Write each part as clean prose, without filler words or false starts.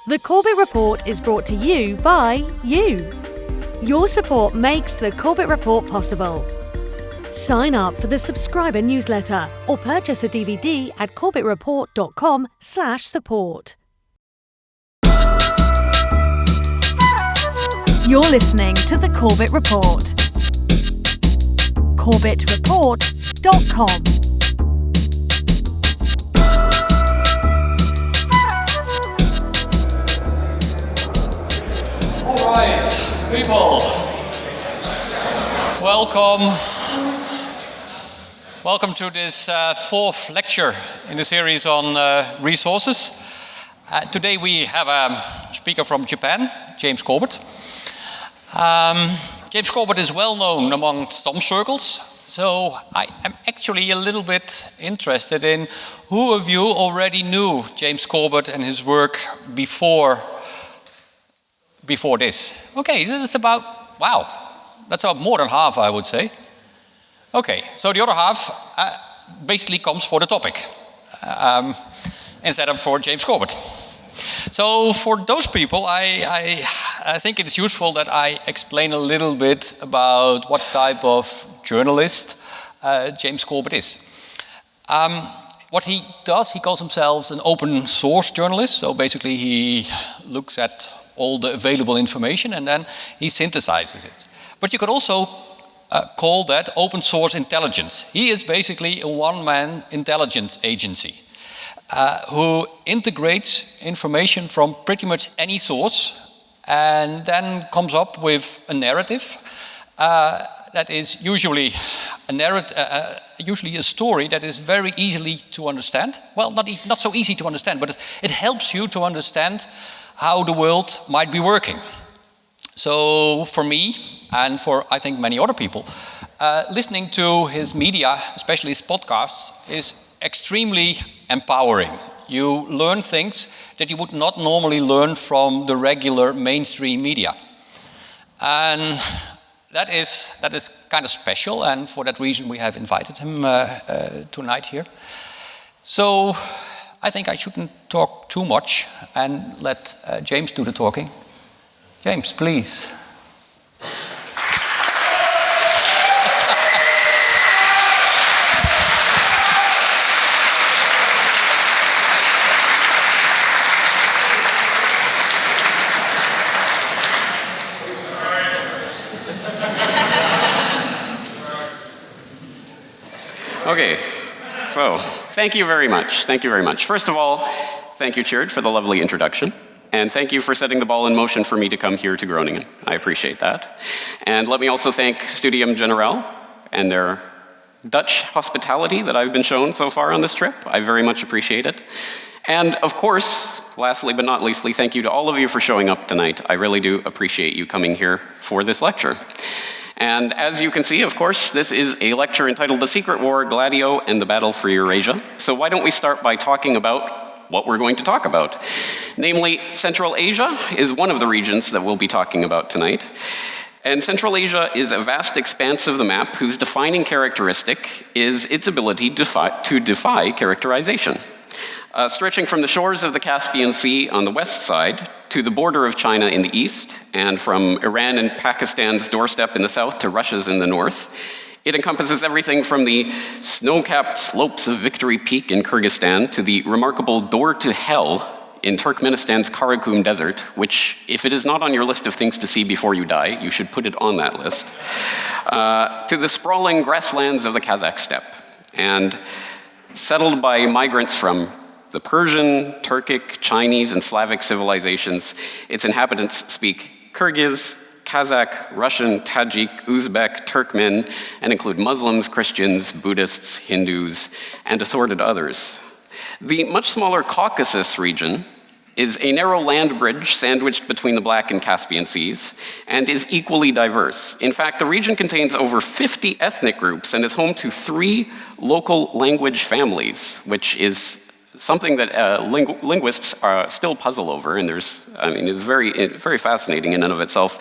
The Corbett Report is brought to you by you. Your support makes the Corbett Report possible. Sign up for the subscriber newsletter or purchase a DVD at corbettreport.com/support. You're listening to the Corbett Report. corbettreport.com. All right, people, welcome to this fourth lecture in the series on resources. Today we have a speaker from Japan, James Corbett. James Corbett is well known among some circles, so I am actually a little bit interested in who of you already knew James Corbett and his work before this. Okay, this is about, wow, that's about more than half, I would say. Okay, so the other half basically comes for the topic instead of for James Corbett. So for those people, I think it is useful that I explain a little bit about what type of journalist James Corbett is. What he does, he calls himself an open source journalist. So basically he looks at all the available information and then he synthesizes it. But you could also call that open source intelligence. He is basically a one-man intelligence agency who integrates information from pretty much any source and then comes up with a narrative that is usually a story that is very easily to understand. Well, not so easy to understand, but it helps you to understand how the world might be working. So for me, and for I think many other people, listening to his media, especially his podcasts, is extremely empowering. You learn things that you would not normally learn from the regular mainstream media. And that is kind of special, and for that reason we have invited him tonight here. So I think I shouldn't talk too much and let James do the talking. James, please. Okay, so thank you very much. Thank you very much. First of all, thank you, Tjeerd, for the lovely introduction. And thank you for setting the ball in motion for me to come here to Groningen. I appreciate that. And let me also thank Studium Generale and their Dutch hospitality that I've been shown so far on this trip. I very much appreciate it. And of course, lastly but not leastly, thank you to all of you for showing up tonight. I really do appreciate you coming here for this lecture. And as you can see, of course, this is a lecture entitled The Secret War, Gladio, and the Battle for Eurasia. So why don't we start by talking about what we're going to talk about. Namely, Central Asia is one of the regions that we'll be talking about tonight. And Central Asia is a vast expanse of the map whose defining characteristic is its ability to defy characterization. Stretching from the shores of the Caspian Sea on the west side to the border of China in the east, and from Iran and Pakistan's doorstep in the south to Russia's in the north, it encompasses everything from the snow-capped slopes of Victory Peak in Kyrgyzstan to the remarkable Door to Hell in Turkmenistan's Karakum Desert, which, if it is not on your list of things to see before you die, you should put it on that list, to the sprawling grasslands of the Kazakh steppe, and settled by migrants from the Persian, Turkic, Chinese, and Slavic civilizations. Its inhabitants speak Kyrgyz, Kazakh, Russian, Tajik, Uzbek, Turkmen, and include Muslims, Christians, Buddhists, Hindus, and assorted others. The much smaller Caucasus region is a narrow land bridge sandwiched between the Black and Caspian Seas, and is equally diverse. In fact, the region contains over 50 ethnic groups and is home to 3 local language families, which is something that linguists still puzzle over, and it's very fascinating in and of itself.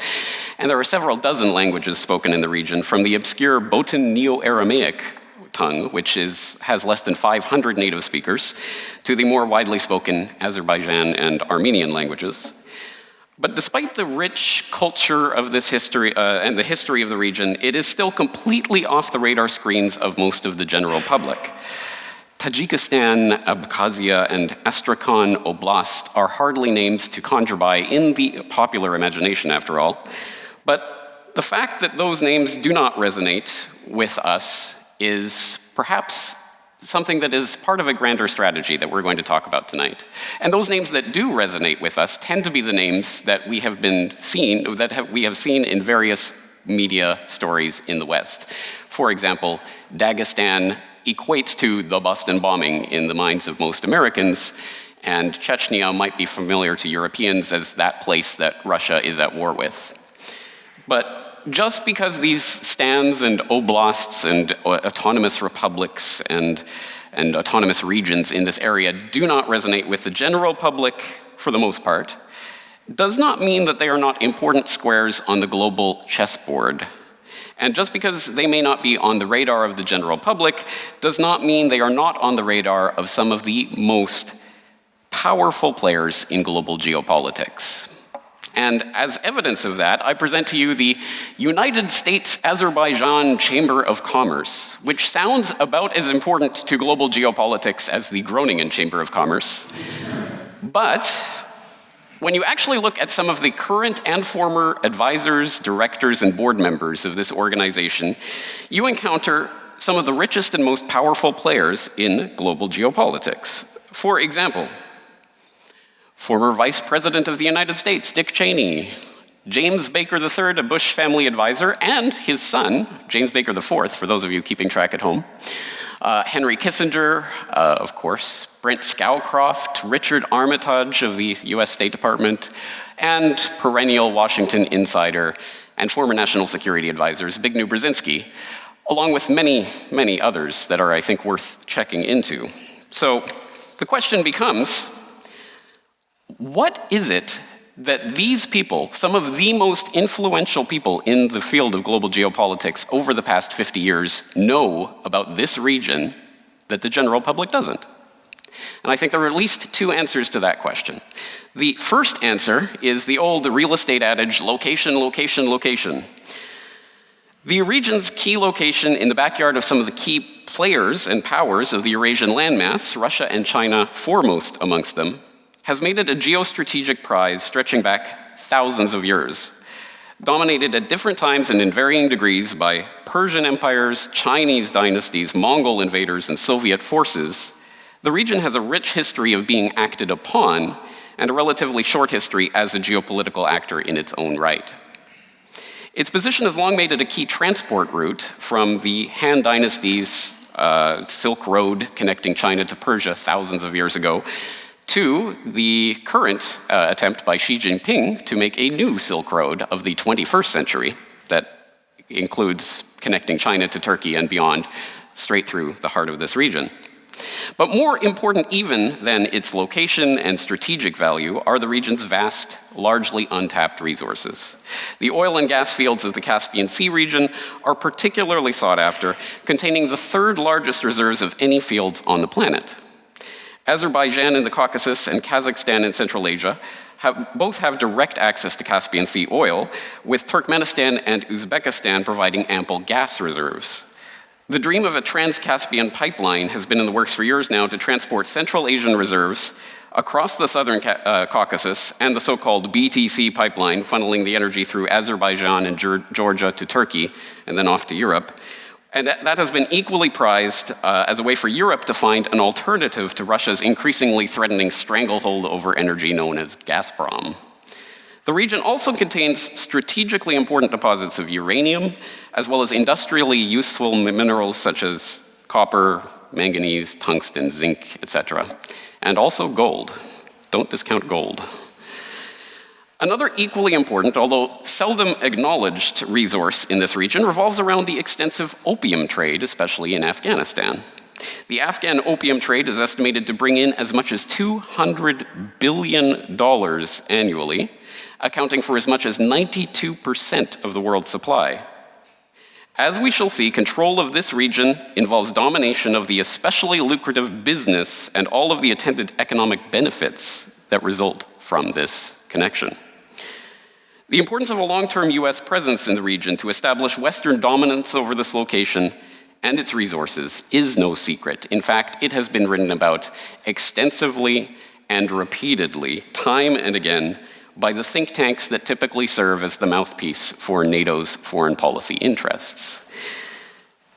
And there are several dozen languages spoken in the region, from the obscure Botan Neo-Aramaic tongue, which has less than 500 native speakers, to the more widely spoken Azerbaijan and Armenian languages. But despite the rich culture of this history and the history of the region, it is still completely off the radar screens of most of the general public. Tajikistan, Abkhazia, and Astrakhan Oblast are hardly names to conjure by in the popular imagination, after all. But the fact that those names do not resonate with us is perhaps something that is part of a grander strategy that we're going to talk about tonight. And those names that do resonate with us tend to be the names that we have seen in various media stories in the West. For example, Dagestan equates to the Boston bombing in the minds of most Americans, and Chechnya might be familiar to Europeans as that place that Russia is at war with. But just because these stands and oblasts and autonomous republics and autonomous regions in this area do not resonate with the general public for the most part, does not mean that they are not important squares on the global chessboard. And just because they may not be on the radar of the general public does not mean they are not on the radar of some of the most powerful players in global geopolitics. And as evidence of that, I present to you the United States-Azerbaijan Chamber of Commerce, which sounds about as important to global geopolitics as the Groningen Chamber of Commerce. But when you actually look at some of the current and former advisors, directors, and board members of this organization, you encounter some of the richest and most powerful players in global geopolitics. For example, former Vice President of the United States, Dick Cheney, James Baker III, a Bush family advisor, and his son, James Baker IV, for those of you keeping track at home, Henry Kissinger, of course, Brent Scowcroft, Richard Armitage of the US State Department, and perennial Washington insider and former national security advisors, Zbigniew Brzezinski, along with many, many others that are, I think, worth checking into. So the question becomes, what is it that these people, some of the most influential people in the field of global geopolitics over the past 50 years, know about this region that the general public doesn't? And I think there are at least two answers to that question. The first answer is the old real estate adage, location, location, location. The region's key location in the backyard of some of the key players and powers of the Eurasian landmass, Russia and China foremost amongst them, has made it a geostrategic prize stretching back thousands of years. Dominated at different times and in varying degrees by Persian empires, Chinese dynasties, Mongol invaders, and Soviet forces, the region has a rich history of being acted upon and a relatively short history as a geopolitical actor in its own right. Its position has long made it a key transport route from the Han Dynasty's Silk Road connecting China to Persia thousands of years ago to the current attempt by Xi Jinping to make a new Silk Road of the 21st century that includes connecting China to Turkey and beyond, straight through the heart of this region. But more important even than its location and strategic value are the region's vast, largely untapped resources. The oil and gas fields of the Caspian Sea region are particularly sought after, containing the third largest reserves of any fields on the planet. Azerbaijan in the Caucasus and Kazakhstan in Central Asia both have direct access to Caspian Sea oil, with Turkmenistan and Uzbekistan providing ample gas reserves. The dream of a trans-Caspian pipeline has been in the works for years now to transport Central Asian reserves across the southern Caucasus and the so-called BTC pipeline, funneling the energy through Azerbaijan and Georgia to Turkey and then off to Europe. And that has been equally prized as a way for Europe to find an alternative to Russia's increasingly threatening stranglehold over energy known as Gazprom. The region also contains strategically important deposits of uranium, as well as industrially useful minerals such as copper, manganese, tungsten, zinc, etc., and also gold. Don't discount gold. Another equally important, although seldom acknowledged, resource in this region revolves around the extensive opium trade, especially in Afghanistan. The Afghan opium trade is estimated to bring in as much as $200 billion annually, accounting for as much as 92% of the world's supply. As we shall see, control of this region involves domination of the especially lucrative business and all of the attendant economic benefits that result from this connection. The importance of a long-term US presence in the region to establish Western dominance over this location and its resources is no secret. In fact, it has been written about extensively and repeatedly, time and again, by the think tanks that typically serve as the mouthpiece for NATO's foreign policy interests.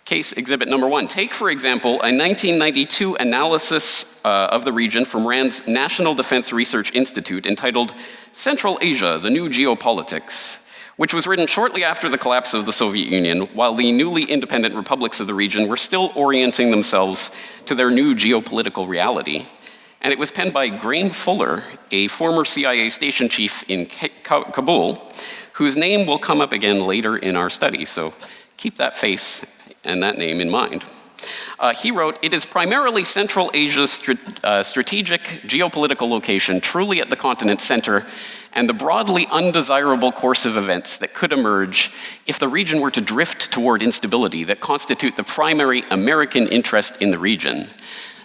Case exhibit number 1. Take, for example, a 1992 analysis of the region from RAND's National Defense Research Institute entitled Central Asia, the New Geopolitics, which was written shortly after the collapse of the Soviet Union, while the newly independent republics of the region were still orienting themselves to their new geopolitical reality. And it was penned by Graham Fuller, a former CIA station chief in Kabul, whose name will come up again later in our study, so keep that face and that name in mind. He wrote, "It is primarily Central Asia's strategic geopolitical location, truly at the continent's center, and the broadly undesirable course of events that could emerge if the region were to drift toward instability that constitute the primary American interest in the region.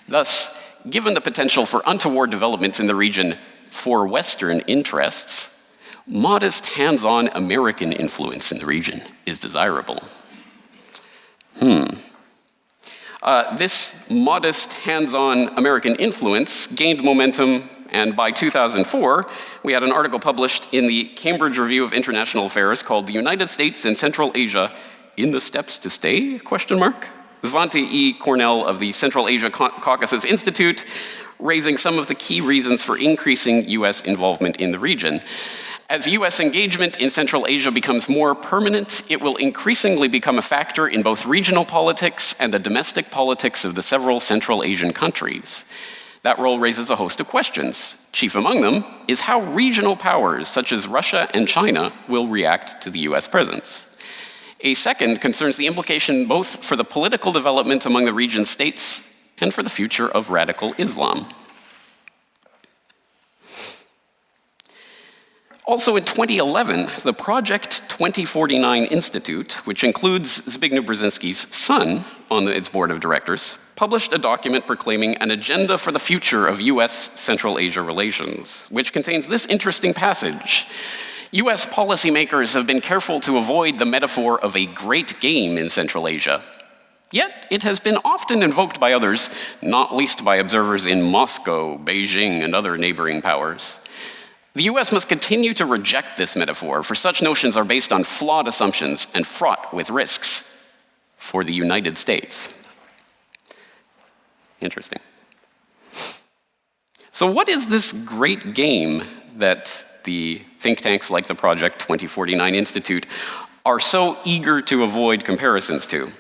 Thus, given the potential for untoward developments in the region for Western interests, modest hands-on American influence in the region is desirable." This modest hands-on American influence gained momentum, and by 2004, we had an article published in the Cambridge Review of International Affairs called "The United States and Central Asia in the Steps to Stay?" Svante E. Cornell of the Central Asia Caucasus Institute, raising some of the key reasons for increasing US involvement in the region. As US engagement in Central Asia becomes more permanent, it will increasingly become a factor in both regional politics and the domestic politics of the several Central Asian countries. That role raises a host of questions. Chief among them is how regional powers such as Russia and China will react to the US presence. A second concerns the implication both for the political development among the region's states and for the future of radical Islam. Also in 2011, the Project 2049 Institute, which includes Zbigniew Brzezinski's son on its board of directors, published a document proclaiming an agenda for the future of US-Central Asia relations, which contains this interesting passage. US policymakers have been careful to avoid the metaphor of a great game in Central Asia. Yet it has been often invoked by others, not least by observers in Moscow, Beijing, and other neighboring powers. The US must continue to reject this metaphor, for such notions are based on flawed assumptions and fraught with risks for the United States. Interesting. So what is this great game that the think tanks like the Project 2049 Institute are so eager to avoid comparisons to?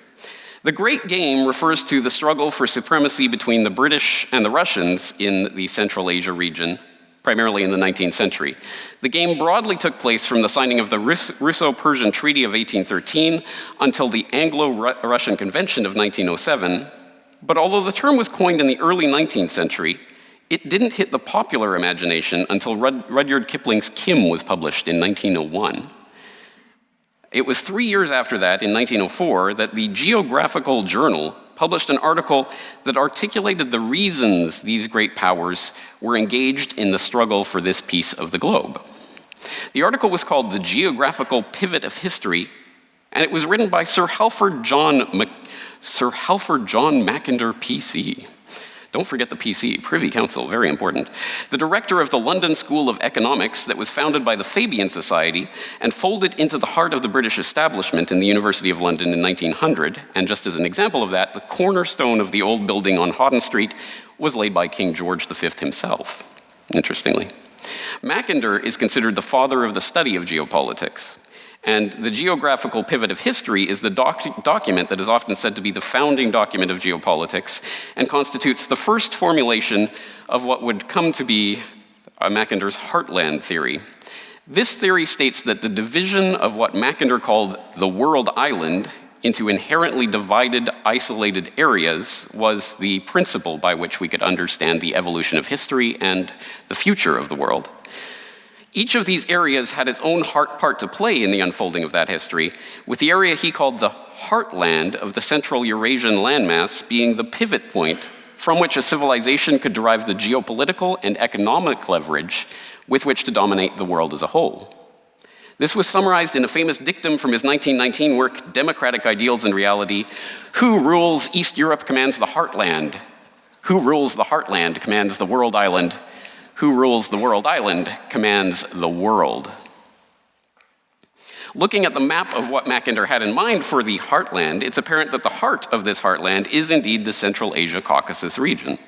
The Great Game refers to the struggle for supremacy between the British and the Russians in the Central Asia region, primarily in the 19th century. The game broadly took place from the signing of the Russo-Persian Treaty of 1813 until the Anglo-Russian Convention of 1907, but although the term was coined in the early 19th century, it didn't hit the popular imagination until Rudyard Kipling's Kim was published in 1901. It was 3 years after that, in 1904, that the Geographical Journal published an article that articulated the reasons these great powers were engaged in the struggle for this piece of the globe. The article was called "The Geographical Pivot of History," and it was written by Sir Halford John Mackinder, PC. Don't forget the PC, Privy Council, very important. The director of the London School of Economics that was founded by the Fabian Society and folded into the heart of the British establishment in the University of London in 1900. And just as an example of that, the cornerstone of the old building on Houghton Street was laid by King George V himself, interestingly. Mackinder is considered the father of the study of geopolitics. And the Geographical Pivot of History is the document that is often said to be the founding document of geopolitics and constitutes the first formulation of what would come to be Mackinder's Heartland theory. This theory states that the division of what Mackinder called the world island into inherently divided, isolated areas was the principle by which we could understand the evolution of history and the future of the world. Each of these areas had its own part to play in the unfolding of that history, with the area he called the heartland of the central Eurasian landmass being the pivot point from which a civilization could derive the geopolitical and economic leverage with which to dominate the world as a whole. This was summarized in a famous dictum from his 1919 work, Democratic Ideals and Reality. Who rules East Europe commands the heartland. Who rules the heartland commands the world island. Who rules the world island commands the world. Looking at the map of what Mackinder had in mind for the heartland, it's apparent that the heart of this heartland is indeed the Central Asia-Caucasus region.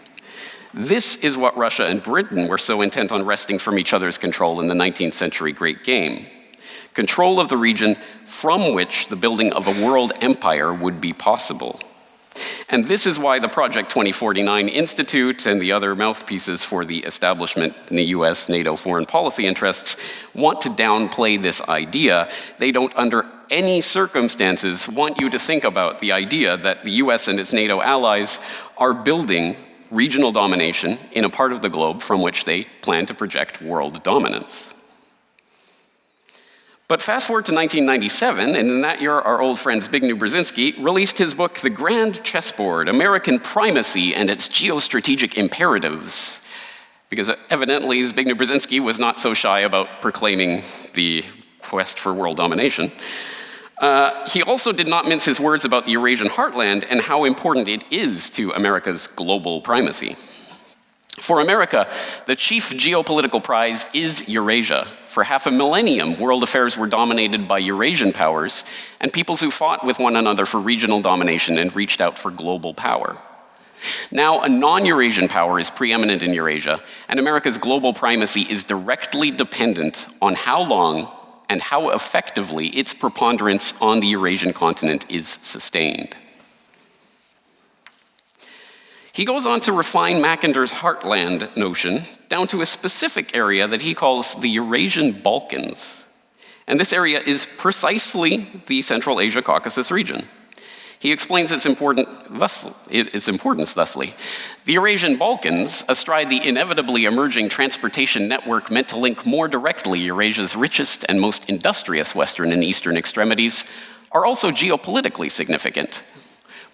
This is what Russia and Britain were so intent on wresting from each other's control in the 19th century Great Game. Control of the region from which the building of a world empire would be possible. And this is why the Project 2049 Institute and the other mouthpieces for the establishment in the US, NATO foreign policy interests want to downplay this idea. They don't under any circumstances want you to think about the idea that the US and its NATO allies are building regional domination in a part of the globe from which they plan to project world dominance. But fast forward to 1997, and in that year, our old friend Zbigniew Brzezinski released his book, The Grand Chessboard, American Primacy and Its Geostrategic Imperatives. Because evidently, Zbigniew Brzezinski was not so shy about proclaiming the quest for world domination. He also did not mince his words about the Eurasian heartland and how important it is to America's global primacy. For America, the chief geopolitical prize is Eurasia. For half a millennium, world affairs were dominated by Eurasian powers and peoples who fought with one another for regional domination and reached out for global power. Now, a non-Eurasian power is preeminent in Eurasia, and America's global primacy is directly dependent on how long and how effectively its preponderance on the Eurasian continent is sustained. He goes on to refine Mackinder's heartland notion down to a specific area that he calls the Eurasian Balkans. And this area is precisely the Central Asia-Caucasus region. He explains its importance thusly. The Eurasian Balkans, astride the inevitably emerging transportation network meant to link more directly Eurasia's richest and most industrious western and eastern extremities, are also geopolitically significant.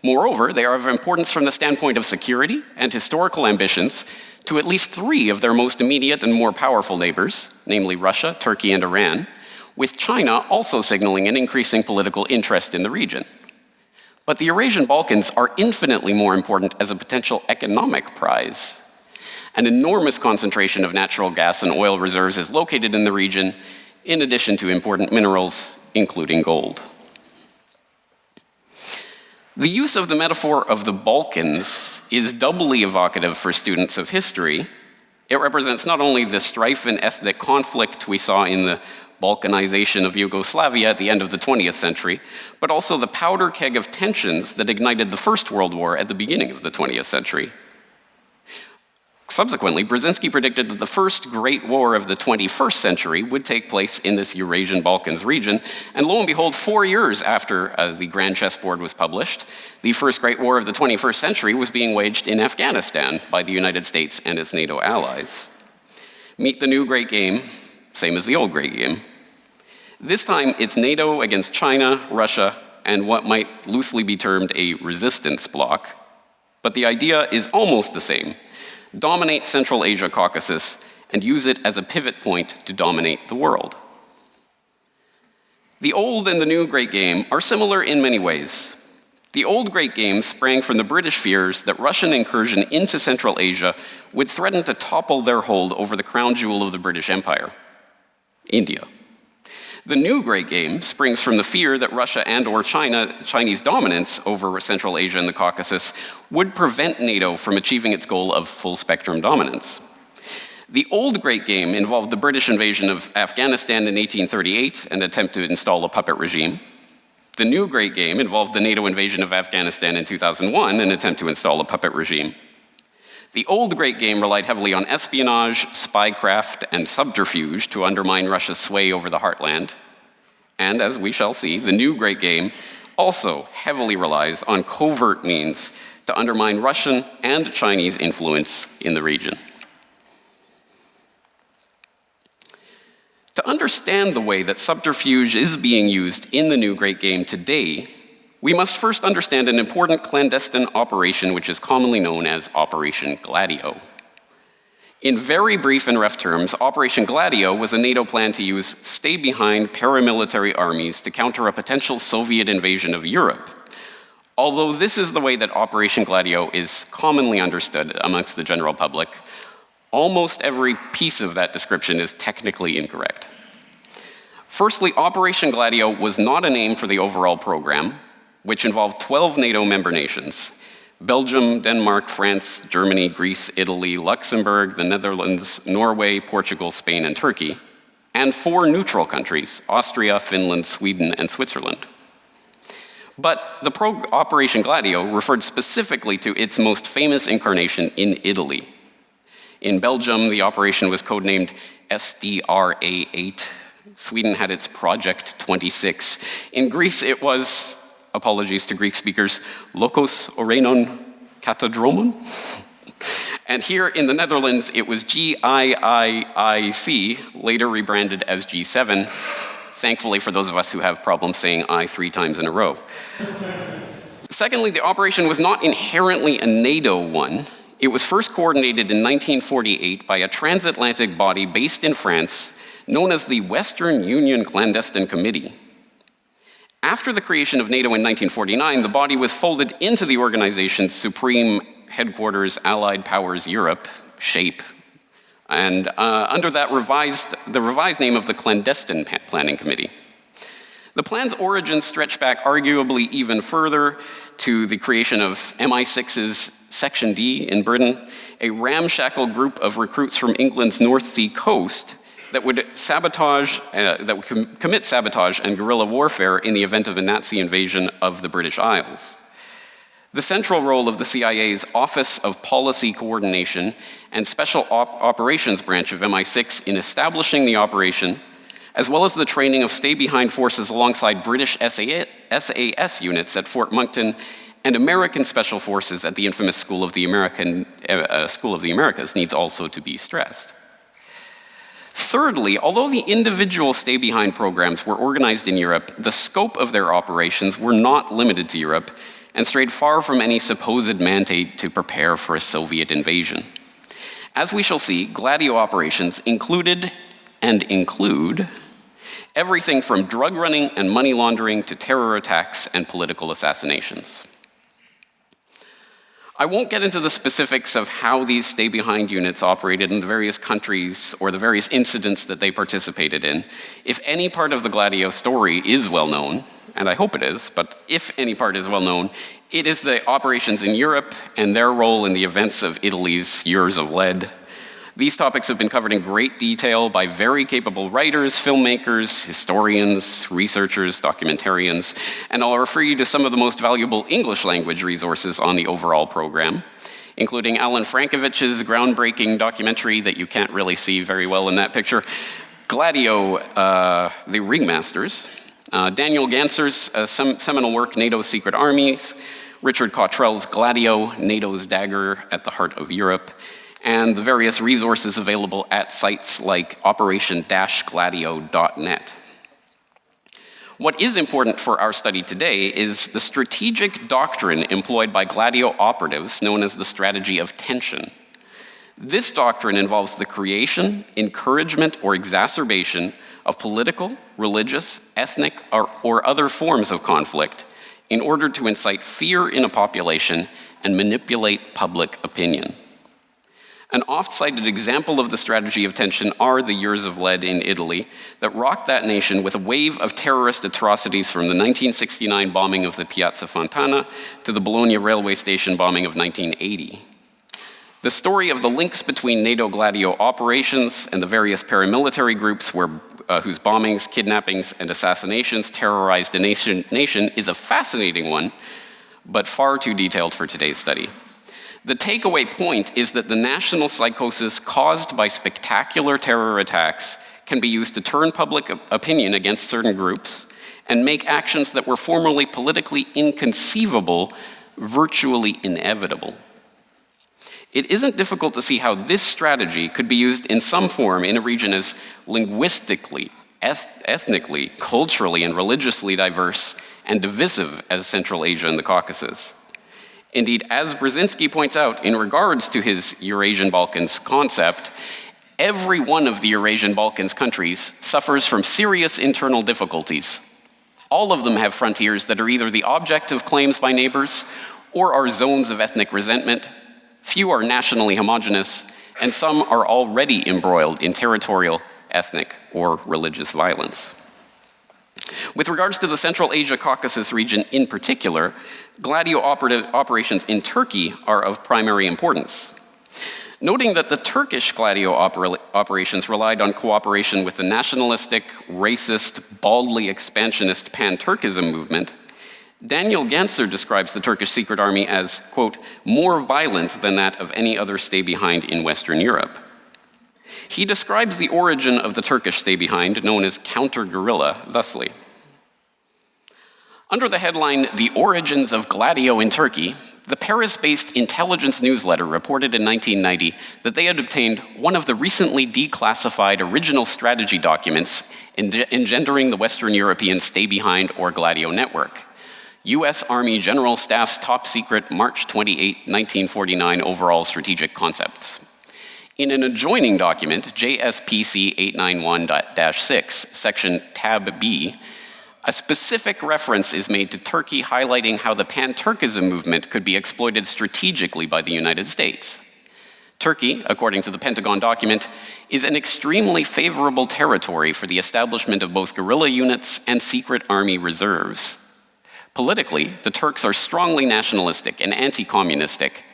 Moreover, they are of importance from the standpoint of security and historical ambitions to at least three of their most immediate and more powerful neighbors, namely Russia, Turkey, and Iran, with China also signaling an increasing political interest in the region. But the Eurasian Balkans are infinitely more important as a potential economic prize. An enormous concentration of natural gas and oil reserves is located in the region, in addition to important minerals, including gold. The use of the metaphor of the Balkans is doubly evocative for students of history. It represents not only the strife and ethnic conflict we saw in the Balkanization of Yugoslavia at the end of the 20th century, but also the powder keg of tensions that ignited the First World War at the beginning of the 20th century. Subsequently, Brzezinski predicted that the first Great War of the 21st century would take place in this Eurasian Balkans region, and lo and behold, 4 years after the Grand Chessboard was published, the first Great War of the 21st century was being waged in Afghanistan by the United States and its NATO allies. Meet the new Great Game, same as the old Great Game. This time, it's NATO against China, Russia, and what might loosely be termed a resistance bloc. But the idea is almost the same. Dominate Central Asia Caucasus and use it as a pivot point to dominate the world. The old and the new Great Game are similar in many ways. The old Great Game sprang from the British fears that Russian incursion into Central Asia would threaten to topple their hold over the crown jewel of the British Empire, India. The new Great Game springs from the fear that Russia and/or Chinese dominance over Central Asia and the Caucasus would prevent NATO from achieving its goal of full-spectrum dominance. The old Great Game involved the British invasion of Afghanistan in 1838 and attempt to install a puppet regime. The new Great Game involved the NATO invasion of Afghanistan in 2001 and attempt to install a puppet regime. The old Great Game relied heavily on espionage, spycraft, and subterfuge to undermine Russia's sway over the heartland. And as we shall see, the new Great Game also heavily relies on covert means to undermine Russian and Chinese influence in the region. To understand the way that subterfuge is being used in the new Great Game today, we must first understand an important clandestine operation which is commonly known as Operation Gladio. In very brief and rough terms, Operation Gladio was a NATO plan to use stay-behind paramilitary armies to counter a potential Soviet invasion of Europe. Although this is the way that Operation Gladio is commonly understood amongst the general public, almost every piece of that description is technically incorrect. Firstly, Operation Gladio was not a name for the overall program, which involved 12 NATO member nations: Belgium, Denmark, France, Germany, Greece, Italy, Luxembourg, the Netherlands, Norway, Portugal, Spain, and Turkey, and 4 neutral countries: Austria, Finland, Sweden, and Switzerland. But the Operation Gladio referred specifically to its most famous incarnation in Italy. In Belgium, the operation was codenamed SDRA-8. Sweden had its Project 26. In Greece, it was, apologies to Greek speakers, Lokos Orenon Katadromon. And here in the Netherlands, it was GIIIC, later rebranded as G7, thankfully for those of us who have problems saying I 3 times in a row. Secondly, the operation was not inherently a NATO one. It was first coordinated in 1948 by a transatlantic body based in France known as the Western Union Clandestine Committee. After the creation of NATO in 1949, the body was folded into the organization's supreme headquarters, Allied Powers Europe, SHAPE, and under that the revised name of the Clandestine Planning Committee. The plan's origins stretch back arguably even further to the creation of MI6's Section D in Britain, a ramshackle group of recruits from England's North Sea coast that would commit sabotage and guerrilla warfare in the event of a Nazi invasion of the British Isles. The central role of the CIA's Office of Policy Coordination and Special Operations Branch of MI6 in establishing the operation, as well as the training of stay-behind forces alongside British SAS units at Fort Monkton and American Special Forces at the infamous School of the Americas, needs also to be stressed. Thirdly, although the individual stay-behind programs were organized in Europe, the scope of their operations were not limited to Europe and strayed far from any supposed mandate to prepare for a Soviet invasion. As we shall see, Gladio operations included and include everything from drug running and money laundering to terror attacks and political assassinations. I won't get into the specifics of how these stay-behind units operated in the various countries or the various incidents that they participated in. If any part of the Gladio story is well known, and I hope it is, but if any part is well known, it is the operations in Europe and their role in the events of Italy's Years of Lead. These topics have been covered in great detail by very capable writers, filmmakers, historians, researchers, documentarians, and I'll refer you to some of the most valuable English language resources on the overall program, including Alan Frankovich's groundbreaking documentary that you can't really see very well in that picture, Gladio, The Ringmasters, Daniel Ganser's seminal work, NATO's Secret Armies, Richard Cottrell's Gladio, NATO's Dagger at the Heart of Europe, and the various resources available at sites like operation-gladio.net. What is important for our study today is the strategic doctrine employed by Gladio operatives known as the strategy of tension. This doctrine involves the creation, encouragement, or exacerbation of political, religious, ethnic, or other forms of conflict in order to incite fear in a population and manipulate public opinion. An oft-cited example of the strategy of tension are the Years of Lead in Italy that rocked that nation with a wave of terrorist atrocities from the 1969 bombing of the Piazza Fontana to the Bologna railway station bombing of 1980. The story of the links between NATO Gladio operations and the various paramilitary groups whose bombings, kidnappings, and assassinations terrorized the nation is a fascinating one, but far too detailed for today's study. The takeaway point is that the national psychosis caused by spectacular terror attacks can be used to turn public opinion against certain groups and make actions that were formerly politically inconceivable virtually inevitable. It isn't difficult to see how this strategy could be used in some form in a region as linguistically, ethnically, culturally, and religiously diverse and divisive as Central Asia and the Caucasus. Indeed, as Brzezinski points out in regards to his Eurasian Balkans concept, every one of the Eurasian Balkans countries suffers from serious internal difficulties. All of them have frontiers that are either the object of claims by neighbors or are zones of ethnic resentment. Few are nationally homogeneous, and some are already embroiled in territorial, ethnic, or religious violence. With regards to the Central Asia-Caucasus region in particular, Gladio operations in Turkey are of primary importance. Noting that the Turkish Gladio operations relied on cooperation with the nationalistic, racist, baldly expansionist pan-Turkism movement, Daniel Ganser describes the Turkish secret army as, quote, more violent than that of any other stay-behind in Western Europe. He describes the origin of the Turkish stay-behind, known as counter-guerrilla, thusly. Under the headline, The Origins of Gladio in Turkey, the Paris-based intelligence newsletter reported in 1990 that they had obtained one of the recently declassified original strategy documents engendering the Western European stay-behind or Gladio network. U.S. Army General Staff's top secret March 28, 1949 overall strategic concepts. In an adjoining document, JSPC 891-6, section tab B, a specific reference is made to Turkey highlighting how the pan-Turkism movement could be exploited strategically by the United States. Turkey, according to the Pentagon document, is an extremely favorable territory for the establishment of both guerrilla units and secret army reserves. Politically, the Turks are strongly nationalistic and anti-communistic,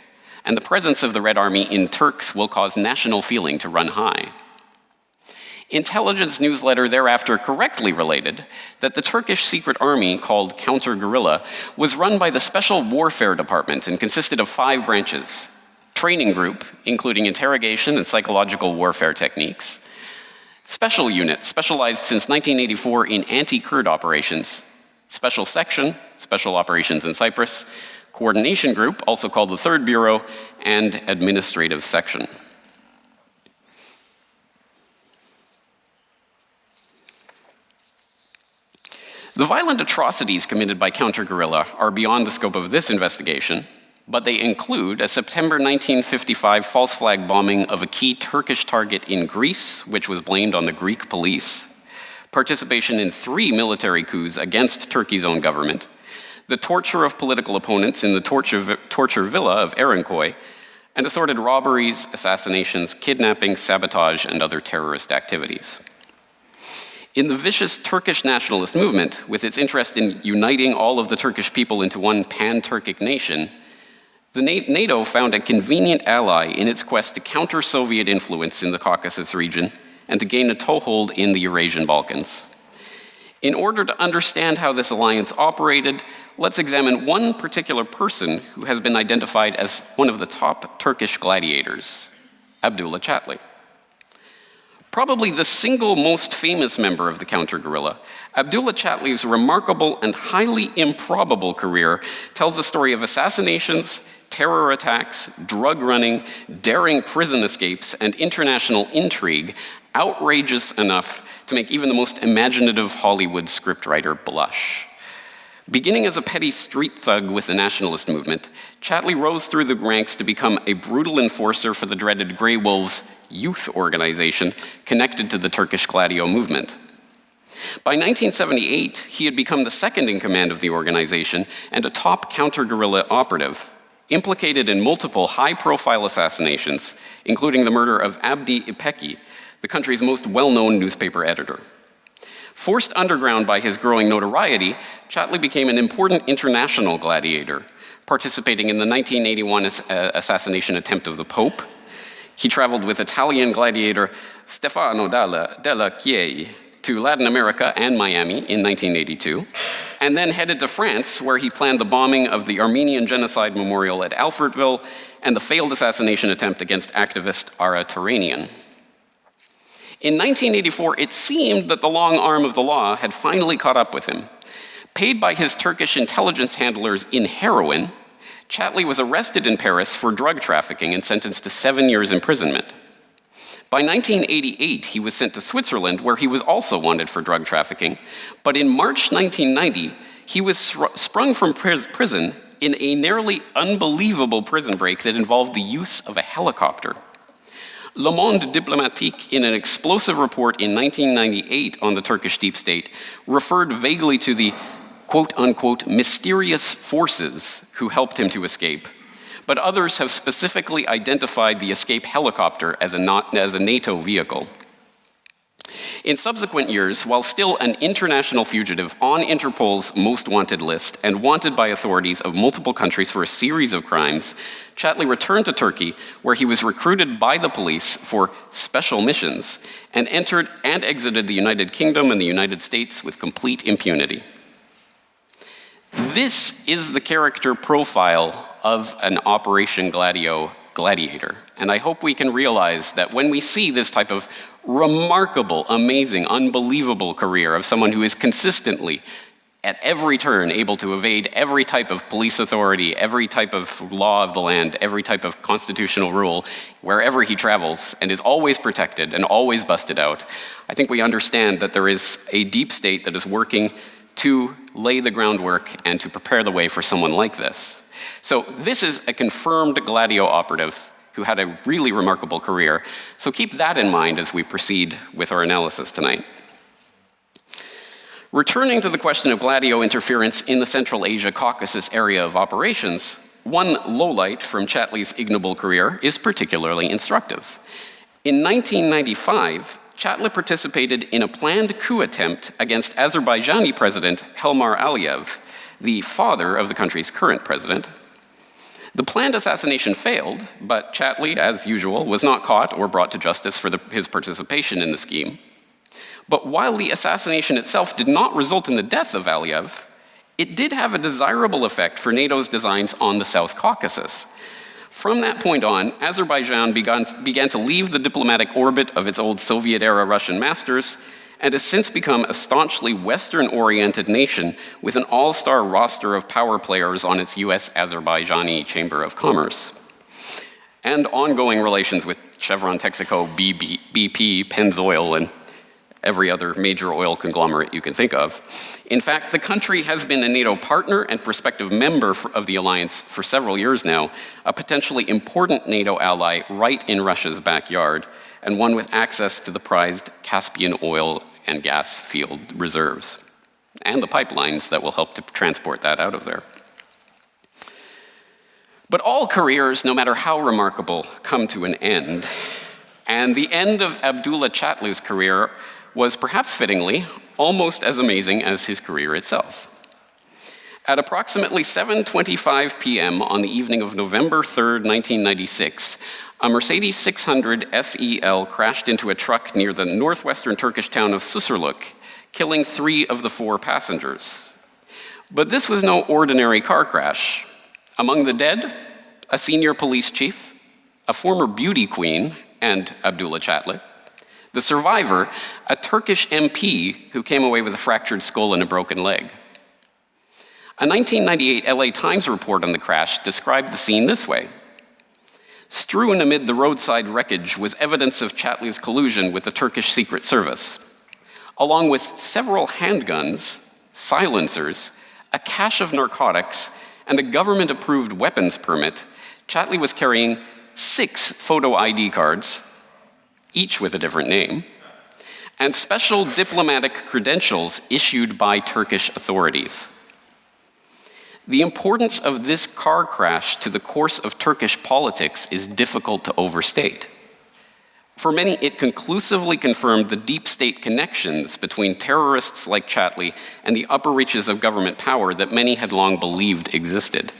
and the presence of the Red Army in Turks will cause national feeling to run high. Intelligence newsletter thereafter correctly related that the Turkish secret army, called counter-guerrilla, was run by the Special Warfare Department and consisted of 5 branches: training group, including interrogation and psychological warfare techniques; special unit, specialized since 1984 in anti-Kurd operations; special section, special operations in Cyprus; coordination group, also called the Third Bureau; and administrative section. The violent atrocities committed by counter-guerrilla are beyond the scope of this investigation, but they include a September 1955 false flag bombing of a key Turkish target in Greece, which was blamed on the Greek police, participation in 3 military coups against Turkey's own government, the torture of political opponents in the torture villa of Erenköy, and assorted robberies, assassinations, kidnapping, sabotage, and other terrorist activities. In the vicious Turkish nationalist movement, with its interest in uniting all of the Turkish people into one pan-Turkic nation, the NATO found a convenient ally in its quest to counter Soviet influence in the Caucasus region and to gain a toehold in the Eurasian Balkans. In order to understand how this alliance operated, let's examine one particular person who has been identified as one of the top Turkish gladiators, Abdullah Chatli. Probably the single most famous member of the counter-guerrilla, Abdullah Chatli's remarkable and highly improbable career tells a story of assassinations, terror attacks, drug running, daring prison escapes, and international intrigue outrageous enough to make even the most imaginative Hollywood scriptwriter blush. Beginning as a petty street thug with the nationalist movement, Chatli rose through the ranks to become a brutal enforcer for the dreaded Grey Wolves youth organization connected to the Turkish Gladio movement. By 1978, he had become the second in command of the organization and a top counter-guerrilla operative, implicated in multiple high-profile assassinations, including the murder of Abdi İpekçi, the country's most well-known newspaper editor. Forced underground by his growing notoriety, Chatli became an important international gladiator, participating in the 1981 assassination attempt of the Pope. He traveled with Italian gladiator Stefano della Chiesa to Latin America and Miami in 1982, and then headed to France, where he planned the bombing of the Armenian Genocide Memorial at Alfredville and the failed assassination attempt against activist Ara Turanian. In 1984, it seemed that the long arm of the law had finally caught up with him. Paid by his Turkish intelligence handlers in heroin, Chatli was arrested in Paris for drug trafficking and sentenced to 7 years imprisonment. By 1988, he was sent to Switzerland, where he was also wanted for drug trafficking. But in March 1990, he was sprung from prison in a nearly unbelievable prison break that involved the use of a helicopter. Le Monde Diplomatique, in an explosive report in 1998 on the Turkish deep state, referred vaguely to the quote-unquote mysterious forces who helped him to escape. But others have specifically identified the escape helicopter as a NATO vehicle. In subsequent years, while still an international fugitive on Interpol's most wanted list and wanted by authorities of multiple countries for a series of crimes, Chatli returned to Turkey, where he was recruited by the police for special missions and entered and exited the United Kingdom and the United States with complete impunity. This is the character profile of an Operation Gladio gladiator. And I hope we can realize that when we see this type of remarkable, amazing, unbelievable career of someone who is consistently, at every turn, able to evade every type of police authority, every type of law of the land, every type of constitutional rule, wherever he travels, and is always protected and always busted out, I think we understand that there is a deep state that is working to lay the groundwork and to prepare the way for someone like this. So this is a confirmed Gladio operative who had a really remarkable career. So keep that in mind as we proceed with our analysis tonight. Returning to the question of Gladio interference in the Central Asia Caucasus area of operations, one lowlight from Chatli's ignoble career is particularly instructive. In 1995, Chatli participated in a planned coup attempt against Azerbaijani President Helmar Aliyev, the father of the country's current president. The planned assassination failed, but Chatli, as usual, was not caught or brought to justice for his participation in the scheme. But while the assassination itself did not result in the death of Aliyev, it did have a desirable effect for NATO's designs on the South Caucasus. From that point on, Azerbaijan began to leave the diplomatic orbit of its old Soviet-era Russian masters and has since become a staunchly Western-oriented nation with an all-star roster of power players on its US-Azerbaijani Chamber of Commerce. And ongoing relations with Chevron, Texaco, BP, Pennzoil, and every other major oil conglomerate you can think of. In fact, the country has been a NATO partner and prospective member of the alliance for several years now, a potentially important NATO ally right in Russia's backyard, and one with access to the prized Caspian oil and gas field reserves, and the pipelines that will help to transport that out of there. But all careers, no matter how remarkable, come to an end. And the end of Abdullah Chatli's career was perhaps fittingly almost as amazing as his career itself. At approximately 7:25 p.m. on the evening of November 3rd, 1996, a Mercedes 600 SEL crashed into a truck near the northwestern Turkish town of Susurluk, killing 3 of the 4 passengers. But this was no ordinary car crash. Among the dead, a senior police chief, a former beauty queen, and Abdullah Chatli. The survivor, a Turkish MP who came away with a fractured skull and a broken leg. A 1998 LA Times report on the crash described the scene this way. Strewn amid the roadside wreckage was evidence of Chatli's collusion with the Turkish Secret Service. Along with several handguns, silencers, a cache of narcotics, and a government-approved weapons permit, Chatli was carrying 6 photo ID cards, each with a different name, and special diplomatic credentials issued by Turkish authorities. The importance of this car crash to the course of Turkish politics is difficult to overstate. For many, it conclusively confirmed the deep state connections between terrorists like Chatli and the upper reaches of government power that many had long believed existed.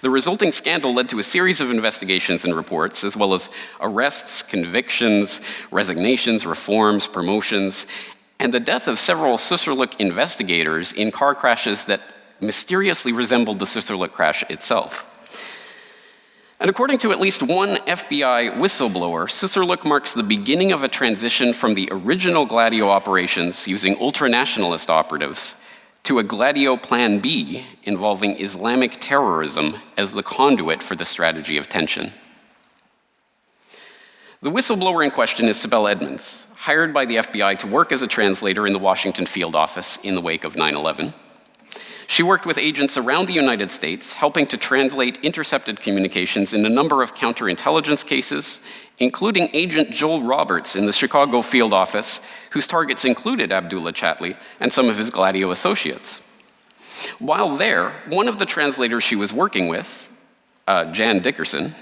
The resulting scandal led to a series of investigations and reports, as well as arrests, convictions, resignations, reforms, promotions, and the death of several Susurluk investigators in car crashes that mysteriously resembled the Susurluk crash itself. And according to at least one FBI whistleblower, Susurluk marks the beginning of a transition from the original Gladio operations using ultranationalist operatives to a Gladio Plan B involving Islamic terrorism as the conduit for the strategy of tension. The whistleblower in question is Sibel Edmonds, hired by the FBI to work as a translator in the Washington field office in the wake of 9/11. She worked with agents around the United States, helping to translate intercepted communications in a number of counterintelligence cases, including Agent Joel Roberts in the Chicago field office, whose targets included Abdullah Chatli and some of his Gladio associates. While there, one of the translators she was working with, Jan Dickerson,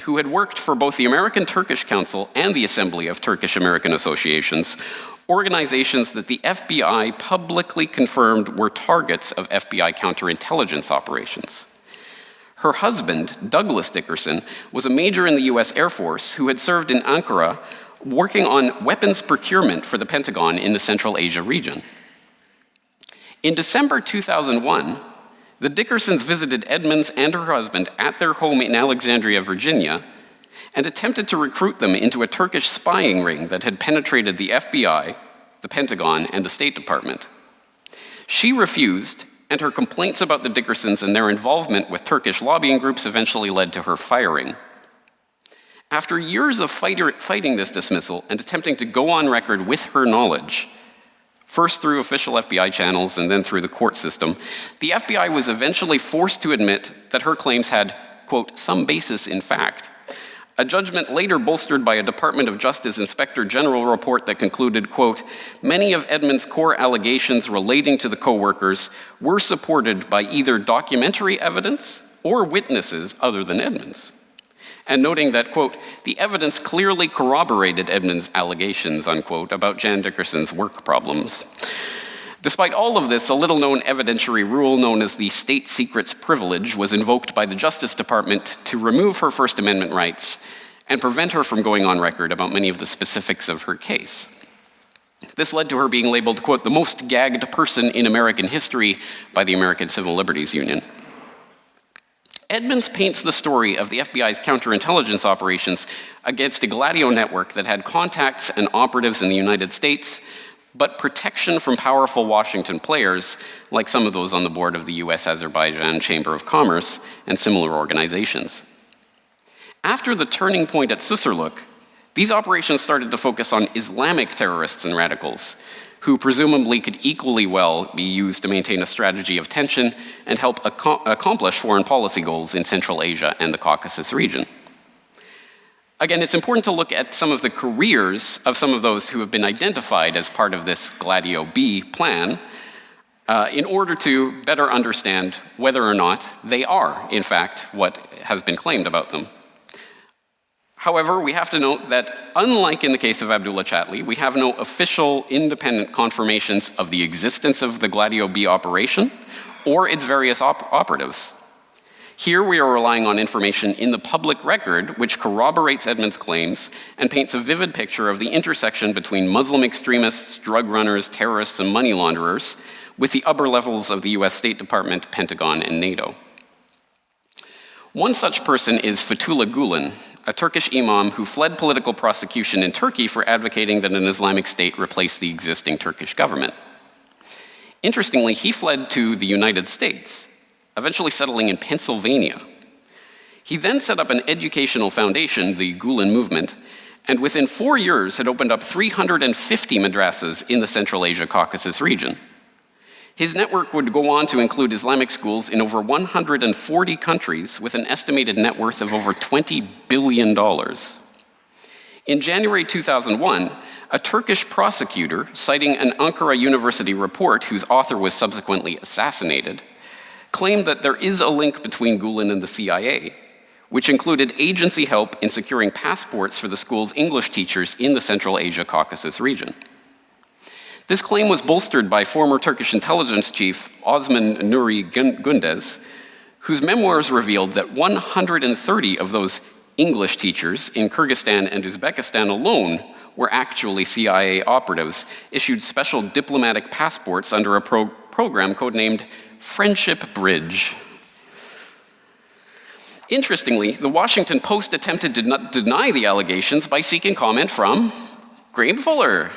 who had worked for both the American Turkish Council and the Assembly of Turkish American Associations, organizations that the FBI publicly confirmed were targets of FBI counterintelligence operations. Her husband, Douglas Dickerson, was a major in the US Air Force who had served in Ankara working on weapons procurement for the Pentagon in the Central Asia region. In December 2001, the Dickersons visited Edmonds and her husband at their home in Alexandria, Virginia, and attempted to recruit them into a Turkish spying ring that had penetrated the FBI, the Pentagon, and the State Department. She refused, and her complaints about the Dickersons and their involvement with Turkish lobbying groups eventually led to her firing. After years of fighting this dismissal and attempting to go on record with her knowledge, first through official FBI channels and then through the court system, the FBI was eventually forced to admit that her claims had, quote, some basis in fact. A judgment later bolstered by a Department of Justice Inspector General report that concluded, quote, many of Edmonds' core allegations relating to the co-workers were supported by either documentary evidence or witnesses other than Edmonds. And noting that, quote, the evidence clearly corroborated Edmonds' allegations, unquote, about Jan Dickerson's work problems. Despite all of this, a little-known evidentiary rule known as the state secrets privilege was invoked by the Justice Department to remove her First Amendment rights and prevent her from going on record about many of the specifics of her case. This led to her being labeled, quote, the most gagged person in American history by the American Civil Liberties Union. Edmonds paints the story of the FBI's counterintelligence operations against a Gladio network that had contacts and operatives in the United States, but protection from powerful Washington players, like some of those on the board of the US-Azerbaijan Chamber of Commerce and similar organizations. After the turning point at Susurluk, these operations started to focus on Islamic terrorists and radicals, who presumably could equally well be used to maintain a strategy of tension and help accomplish foreign policy goals in Central Asia and the Caucasus region. Again, it's important to look at some of the careers of some of those who have been identified as part of this Gladio B plan in order to better understand whether or not they are, in fact, what has been claimed about them. However, we have to note that unlike in the case of Abdullah Chatli, we have no official independent confirmations of the existence of the Gladio B operation or its various operatives. Here we are relying on information in the public record which corroborates Edmonds' claims and paints a vivid picture of the intersection between Muslim extremists, drug runners, terrorists, and money launderers with the upper levels of the US State Department, Pentagon, and NATO. One such person is Fethullah Gülen, a Turkish imam who fled political prosecution in Turkey for advocating that an Islamic State replace the existing Turkish government. Interestingly, he fled to the United States, eventually settling in Pennsylvania. He then set up an educational foundation, the Gülen Movement, and within 4 years had opened up 350 madrasas in the Central Asia Caucasus region. His network would go on to include Islamic schools in over 140 countries with an estimated net worth of over $20 billion. In January 2001, a Turkish prosecutor, citing an Ankara University report whose author was subsequently assassinated, claimed that there is a link between Gülen and the CIA, which included agency help in securing passports for the school's English teachers in the Central Asia Caucasus region. This claim was bolstered by former Turkish intelligence chief Osman Nuri Gündüz, whose memoirs revealed that 130 of those English teachers in Kyrgyzstan and Uzbekistan alone were actually CIA operatives issued special diplomatic passports under a program codenamed Friendship Bridge. Interestingly, the Washington Post attempted to deny the allegations by seeking comment from Graham Fuller,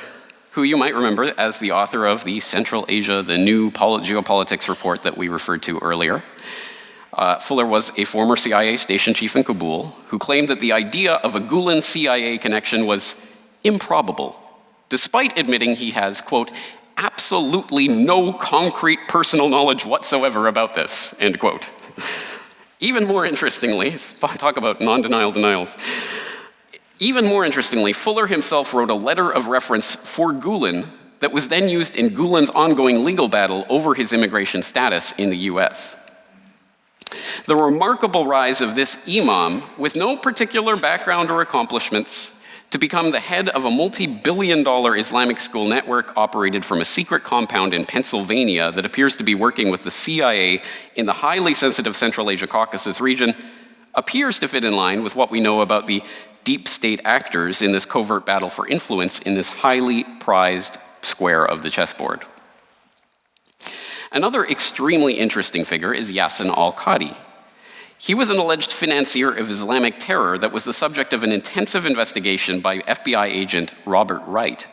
who you might remember as the author of the Central Asia, the New Geopolitics report that we referred to earlier. Fuller was a former CIA station chief in Kabul who claimed that the idea of a Gülen CIA connection was improbable, despite admitting he has, quote, absolutely no concrete personal knowledge whatsoever about this, end quote. Even more interestingly, talk about non-denial denials. Even more interestingly, Fuller himself wrote a letter of reference for Gülen that was then used in Gülen's ongoing legal battle over his immigration status in the US. The remarkable rise of this Imam, with no particular background or accomplishments, to become the head of a multi-billion-dollar Islamic school network operated from a secret compound in Pennsylvania that appears to be working with the CIA in the highly sensitive Central Asia Caucasus region, appears to fit in line with what we know about the deep state actors in this covert battle for influence in this highly prized square of the chessboard. Another extremely interesting figure is Yassin al-Qadi. He was an alleged financier of Islamic terror that was the subject of an intensive investigation by FBI agent Robert Wright.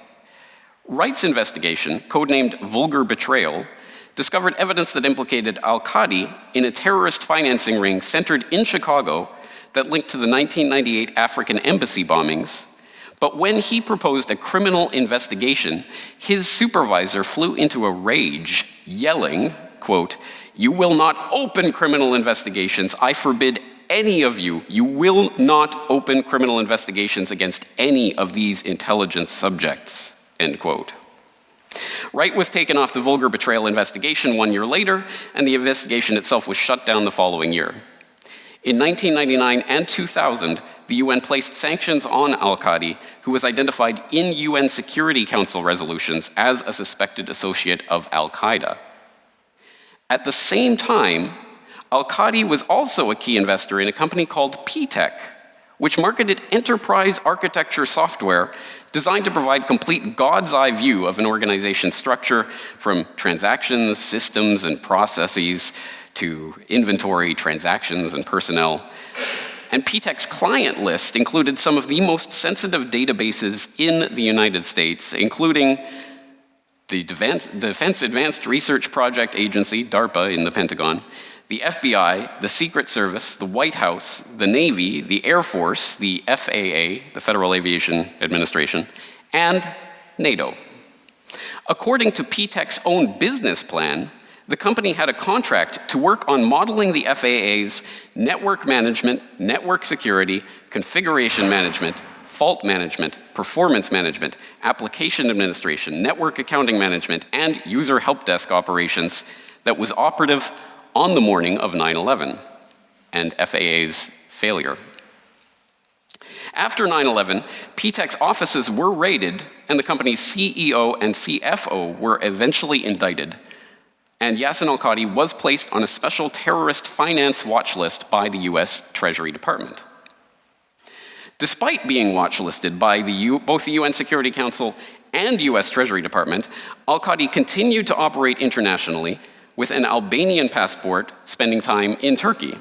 Wright's investigation, codenamed Vulgar Betrayal, discovered evidence that implicated al-Qadi in a terrorist financing ring centered in Chicago that linked to the 1998 African embassy bombings. But when he proposed a criminal investigation, his supervisor flew into a rage, yelling, quote, "You will not open criminal investigations. I forbid any of you. You will not open criminal investigations against any of these intelligence subjects," end quote. Wright was taken off the Vulgar Betrayal investigation 1 year later, and the investigation itself was shut down the following year. In 1999 and 2000, the UN placed sanctions on al-Qadi, who was identified in UN Security Council resolutions as a suspected associate of al-Qaeda. At the same time, al-Qadi was also a key investor in a company called P-Tech, which marketed enterprise architecture software designed to provide complete God's eye view of an organization's structure, from transactions, systems, and processes to inventory, transactions, and personnel. And P-Tech's client list included some of the most sensitive databases in the United States, including the Defense Advanced Research Project Agency, DARPA, in the Pentagon, the FBI, the Secret Service, the White House, the Navy, the Air Force, the FAA, the Federal Aviation Administration, and NATO. According to P-Tech's own business plan, the company had a contract to work on modeling the FAA's network management, network security, configuration management, fault management, performance management, application administration, network accounting management, and user help desk operations that was operative on the morning of 9/11 and FAA's failure. After 9/11, P-Tech's offices were raided, and the company's CEO and CFO were eventually indicted. And Yassin al-Qadi was placed on a special terrorist finance watch list by the US Treasury Department. Despite being watch-listed by both the UN Security Council and US Treasury Department, al-Qadi continued to operate internationally with an Albanian passport, spending time in Turkey.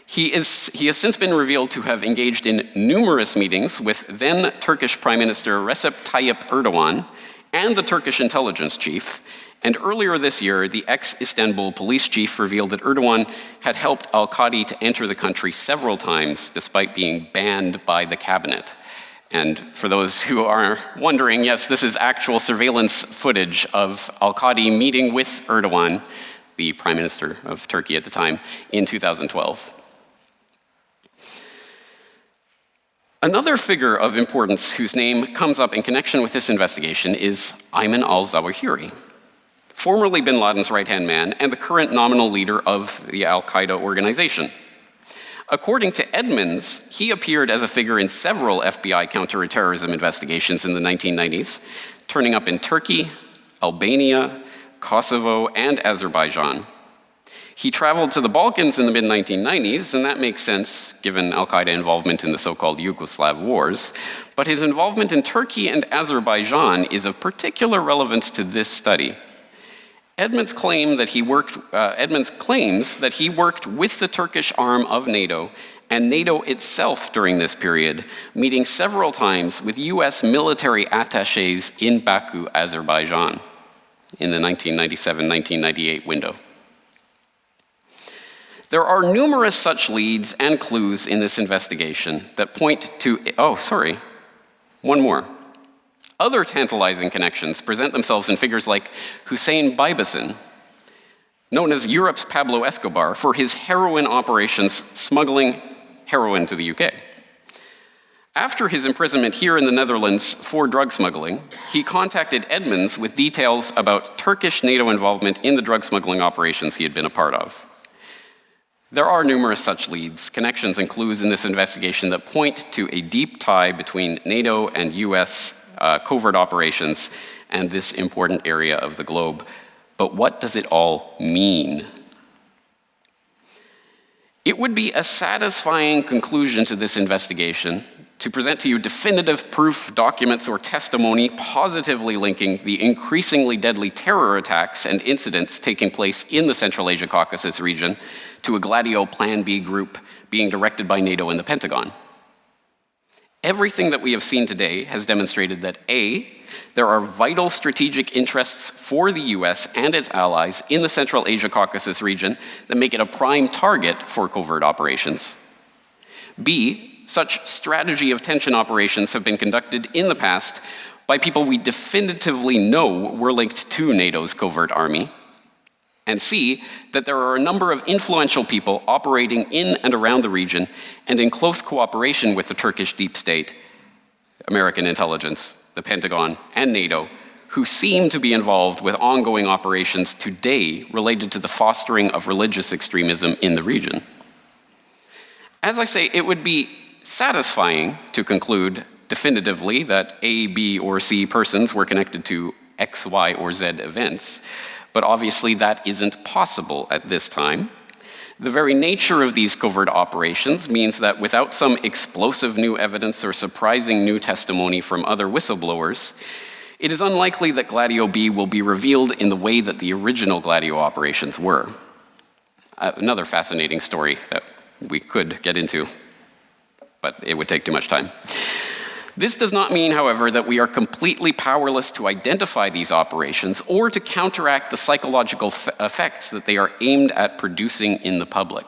He has since been revealed to have engaged in numerous meetings with then Turkish Prime Minister Recep Tayyip Erdogan and the Turkish intelligence chief. And earlier this year, the ex-Istanbul police chief revealed that Erdogan had helped al-Qadi to enter the country several times, despite being banned by the cabinet. And for those who are wondering, yes, this is actual surveillance footage of al-Qadi meeting with Erdogan, the prime minister of Turkey at the time, in 2012. Another figure of importance whose name comes up in connection with this investigation is Ayman al-Zawahiri, formerly bin Laden's right-hand man and the current nominal leader of the al-Qaeda organization. According to Edmonds, he appeared as a figure in several FBI counterterrorism investigations in the 1990s, turning up in Turkey, Albania, Kosovo, and Azerbaijan. He traveled to the Balkans in the mid-1990s, and that makes sense given al-Qaeda involvement in the so-called Yugoslav wars, but his involvement in Turkey and Azerbaijan is of particular relevance to this study. Edmonds claims that he worked with the Turkish arm of NATO and NATO itself during this period, meeting several times with US military attachés in Baku, Azerbaijan, in the 1997-1998 window. There are numerous such leads and clues in this investigation that point to, one more. Other tantalizing connections present themselves in figures like Hussein Bibasin, known as Europe's Pablo Escobar, for his heroin operations smuggling heroin to the UK. After his imprisonment here in the Netherlands for drug smuggling, he contacted Edmonds with details about Turkish NATO involvement in the drug smuggling operations he had been a part of. There are numerous such leads, connections, and clues in this investigation that point to a deep tie between NATO and US covert operations and this important area of the globe. But what does it all mean? It would be a satisfying conclusion to this investigation to present to you definitive proof, documents, or testimony positively linking the increasingly deadly terror attacks and incidents taking place in the Central Asia Caucasus region to a Gladio Plan B group being directed by NATO and the Pentagon. Everything that we have seen today has demonstrated that A, there are vital strategic interests for the US and its allies in the Central Asia Caucasus region that make it a prime target for covert operations. B, such strategy of tension operations have been conducted in the past by people we definitively know were linked to NATO's covert army. And C, that there are a number of influential people operating in and around the region and in close cooperation with the Turkish deep state, American intelligence, the Pentagon, and NATO, who seem to be involved with ongoing operations today related to the fostering of religious extremism in the region. As I say, it would be satisfying to conclude definitively that A, B, or C persons were connected to X, Y, or Z events, but obviously that isn't possible at this time. The very nature of these covert operations means that without some explosive new evidence or surprising new testimony from other whistleblowers, it is unlikely that Gladio B will be revealed in the way that the original Gladio operations were. Another fascinating story that we could get into, but it would take too much time. This does not mean, however, that we are completely powerless to identify these operations or to counteract the psychological effects that they are aimed at producing in the public.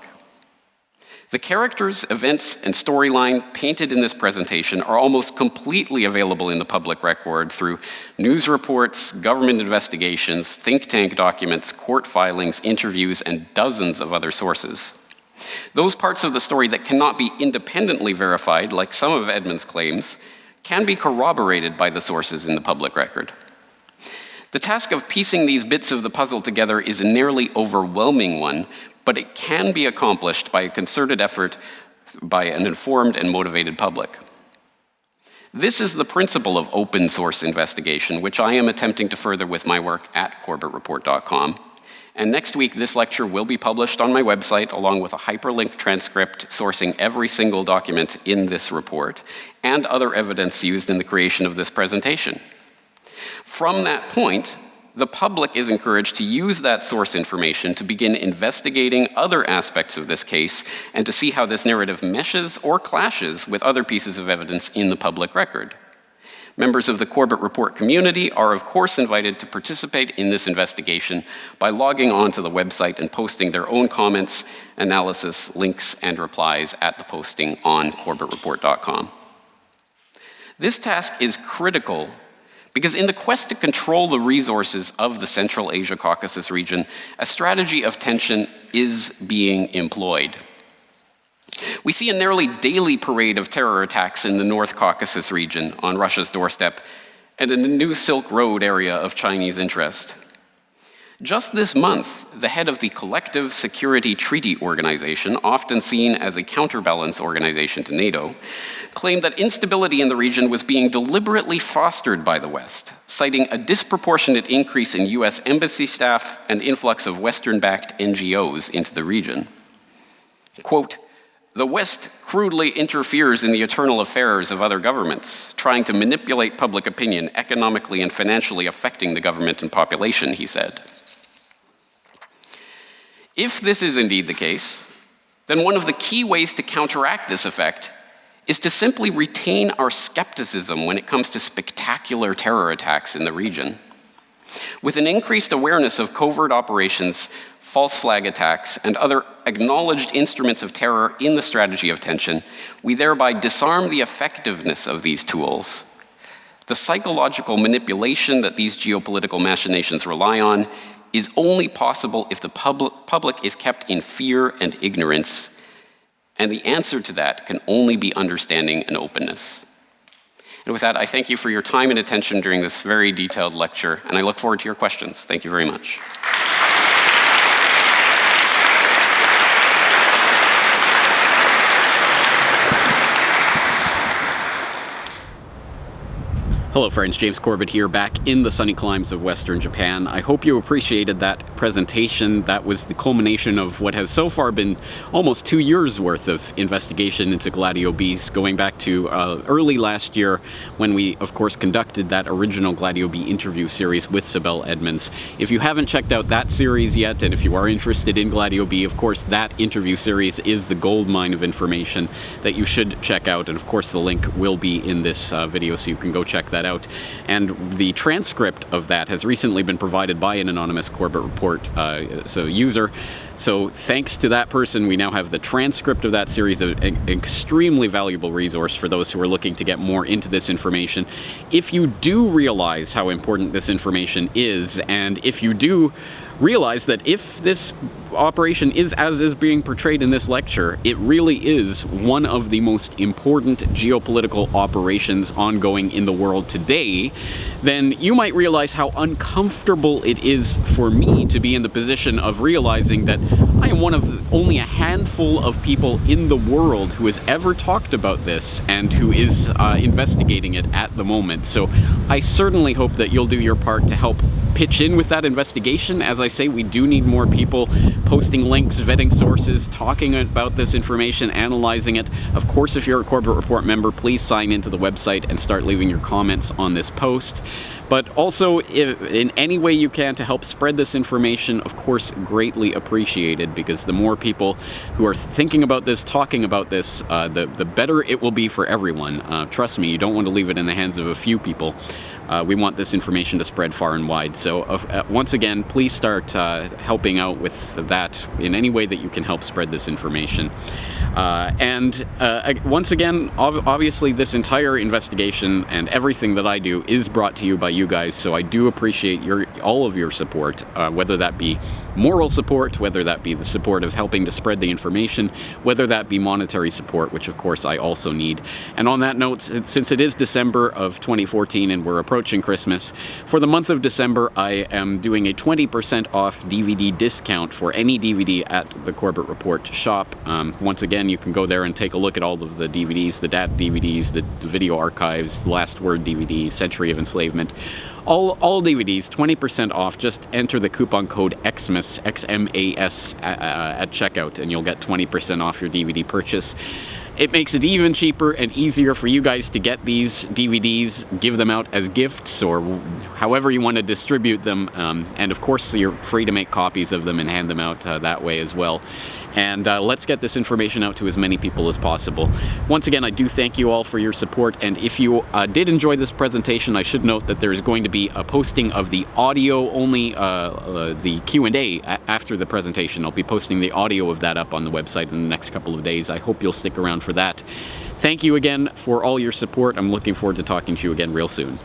The characters, events, and storyline painted in this presentation are almost completely available in the public record through news reports, government investigations, think tank documents, court filings, interviews, and dozens of other sources. Those parts of the story that cannot be independently verified, like some of Edmonds' claims, can be corroborated by the sources in the public record. The task of piecing these bits of the puzzle together is a nearly overwhelming one, but it can be accomplished by a concerted effort by an informed and motivated public. This is the principle of open source investigation, which I am attempting to further with my work at CorbettReport.com. And next week, this lecture will be published on my website along with a hyperlinked transcript sourcing every single document in this report and other evidence used in the creation of this presentation. From that point, the public is encouraged to use that source information to begin investigating other aspects of this case and to see how this narrative meshes or clashes with other pieces of evidence in the public record. Members of the Corbett Report community are, of course, invited to participate in this investigation by logging onto the website and posting their own comments, analysis, links, and replies at the posting on CorbettReport.com. This task is critical because in the quest to control the resources of the Central Asia Caucasus region, a strategy of tension is being employed. We see a nearly daily parade of terror attacks in the North Caucasus region on Russia's doorstep and in the New Silk Road area of Chinese interest. Just this month, the head of the Collective Security Treaty Organization, often seen as a counterbalance organization to NATO, claimed that instability in the region was being deliberately fostered by the West, citing a disproportionate increase in US embassy staff and influx of Western-backed NGOs into the region. Quote, "The West crudely interferes in the internal affairs of other governments, trying to manipulate public opinion, economically and financially affecting the government and population," he said. If this is indeed the case, then one of the key ways to counteract this effect is to simply retain our skepticism when it comes to spectacular terror attacks in the region. With an increased awareness of covert operations, false flag attacks, and other acknowledged instruments of terror in the strategy of tension, we thereby disarm the effectiveness of these tools. The psychological manipulation that these geopolitical machinations rely on is only possible if the public is kept in fear and ignorance, and the answer to that can only be understanding and openness. And with that, I thank you for your time and attention during this very detailed lecture, and I look forward to your questions. Thank you very much. Hello friends, James Corbett here, back in the sunny climes of Western Japan. I hope you appreciated that presentation. That was the culmination of what has so far been almost 2 years worth of investigation into Gladio Bs, going back to early last year when we, of course, conducted that original Gladio B interview series with Sibel Edmonds. If you haven't checked out that series yet, and if you are interested in Gladio B, of course, that interview series is the goldmine of information that you should check out, and of course the link will be in this video, so you can go check that out. And the transcript of that has recently been provided by an anonymous Corbett report user. So thanks to that person, we now have the transcript of that series, an extremely valuable resource for those who are looking to get more into this information. If you do realize how important this information is, and if you do realize that if this operation is as is being portrayed in this lecture, it really is one of the most important geopolitical operations ongoing in the world today, then you might realize how uncomfortable it is for me to be in the position of realizing that I am one of only a handful of people in the world who has ever talked about this and who is investigating it at the moment. So I certainly hope that you'll do your part to help pitch in with that investigation. As I say, we do need more people posting links, vetting sources, talking about this information, analyzing it. Of course, if you're a Corbett Report member, please sign into the website and start leaving your comments on this post. But also, if in any way you can to help spread this information, of course, greatly appreciated, because the more people who are thinking about this, talking about this, the better it will be for everyone. Trust me, you don't want to leave it in the hands of a few people. We want this information to spread far and wide. So once again, please start helping out with that in any way that you can help spread this information. Once again, obviously this entire investigation and everything that I do is brought to you by you guys, so I do appreciate all of your support, whether that be moral support, whether that be the support of helping to spread the information, whether that be monetary support, which of course I also need. And on that note, since it is December of 2014 and we're approaching Christmas, for the month of December I am doing a 20% off DVD discount for any DVD at the Corbett Report shop. Once again, you can go there and take a look at all of the DVDs, the DAT DVDs, the video archives, the Last Word DVD, Century of Enslavement. All DVDs, 20% off. Just enter the coupon code XMAS, XMAS, at checkout, and you'll get 20% off your DVD purchase. It makes it even cheaper and easier for you guys to get these DVDs, give them out as gifts, or however you want to distribute them. And of course, you're free to make copies of them and hand them out that way as well. And let's get this information out to as many people as possible. Once again, I do thank you all for your support, and if you did enjoy this presentation, I should note that there is going to be a posting of the audio only, the Q&A after the presentation. I'll be posting the audio of that up on the website in the next couple of days. I hope you'll stick around for that. Thank you again for all your support. I'm looking forward to talking to you again real soon.